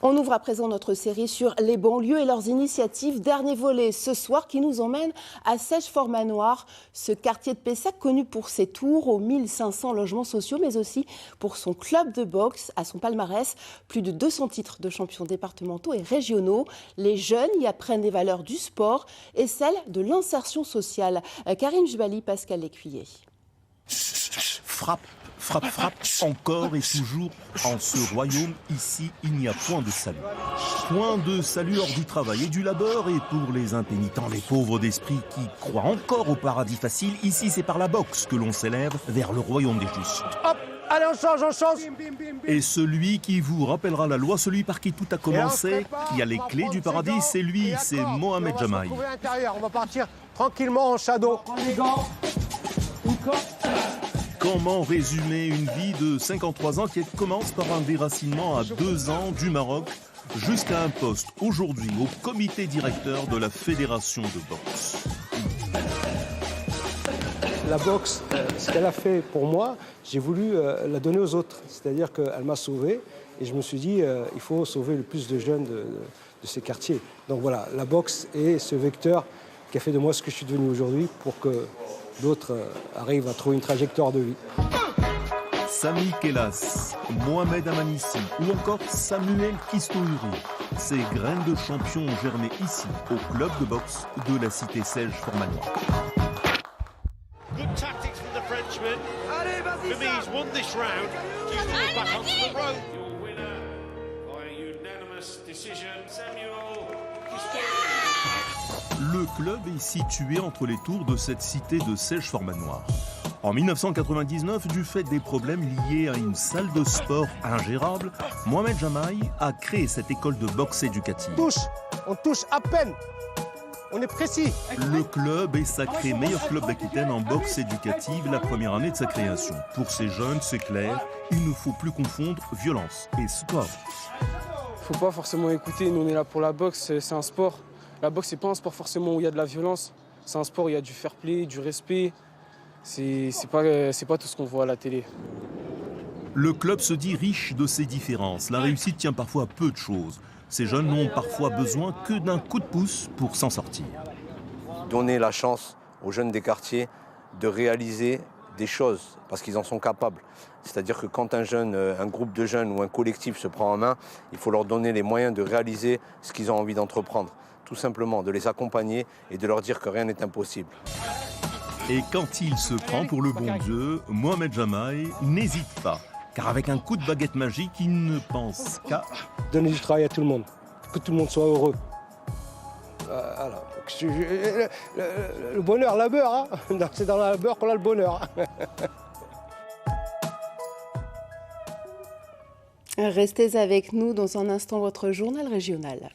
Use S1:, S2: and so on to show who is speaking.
S1: On ouvre à présent notre série sur les banlieues et leurs initiatives. Dernier volet ce soir qui nous emmène à Seiches-Fort-Manoir, ce quartier de Pessac connu pour ses tours aux 1500 logements sociaux, mais aussi pour son club de boxe à son palmarès. Plus de 200 titres de champions départementaux et régionaux. Les jeunes y apprennent les valeurs du sport et celles de l'insertion sociale. Karim Jbali, Pascal Lécuyer.
S2: Frappe, frappe, frappe, encore et toujours. En ce royaume, ici, il n'y a point de salut. Point de salut hors du travail et du labeur. Et pour les impénitents, les pauvres d'esprit qui croient encore au paradis facile, ici c'est par la boxe que l'on s'élève vers le royaume des justes.
S3: Hop, allez, on change, on change.
S2: Et celui qui vous rappellera la loi, celui par qui tout a commencé, qui a les clés du paradis, c'est lui, c'est Mohamed Jamaï.
S3: On va partir tranquillement en shadow.
S2: Comment résumer une vie de 53 ans qui commence par un déracinement à 2 ans du Maroc jusqu'à un poste aujourd'hui au comité directeur de la fédération de boxe.
S3: La boxe, ce qu'elle a fait pour moi, j'ai voulu la donner aux autres. C'est-à-dire qu'elle m'a sauvé et je me suis dit il faut sauver le plus de jeunes de ces quartiers. Donc voilà, la boxe est ce vecteur qui a fait de moi ce que je suis devenu aujourd'hui pour que d'autres arrivent à trouver une trajectoire de vie.
S2: Sami Kellas, Mohamed Amanissi ou encore Samuel Kistouri. Ces graines de champions ont germé ici, au club de boxe de la cité Seiches-Fort-Manoir.
S4: Good tactics from the Frenchman. For me, he's won this round. He's coming back onto the road. Your winner by unanimous decision, Samuel Kistouri.
S2: Le club est situé entre les tours de cette cité de Seiches-Fort-Manoir. En 1999, du fait des problèmes liés à une salle de sport ingérable, Mohamed Jamaï a créé cette école de boxe éducative.
S3: On touche à peine. On est précis.
S2: Le club est sacré meilleur club d'Aquitaine en boxe éducative la première année de sa création. Pour ces jeunes, c'est clair, il ne faut plus confondre violence et sport.
S5: Faut pas forcément écouter, nous on est là pour la boxe, c'est un sport. La boxe, c'est pas un sport forcément où il y a de la violence. C'est un sport où il y a du fair play, du respect. C'est pas tout ce qu'on voit à la télé.
S2: Le club se dit riche de ses différences. La réussite tient parfois à peu de choses. Ces jeunes n'ont parfois besoin que d'un coup de pouce pour s'en sortir.
S6: Donner la chance aux jeunes des quartiers de réaliser des choses parce qu'ils en sont capables. C'est-à-dire que quand un groupe de jeunes ou un collectif se prend en main, il faut leur donner les moyens de réaliser ce qu'ils ont envie d'entreprendre. Tout simplement, de les accompagner et de leur dire que rien n'est impossible.
S2: Et quand il se prend pour le bon Dieu, Mohamed Jamaï n'hésite pas. Car avec un coup de baguette magique, il ne pense qu'à
S3: donner du travail à tout le monde, que tout le monde soit heureux. Le bonheur, le labeur, hein. C'est dans le labeur qu'on a le bonheur.
S1: Restez avec nous dans un instant, votre journal régional.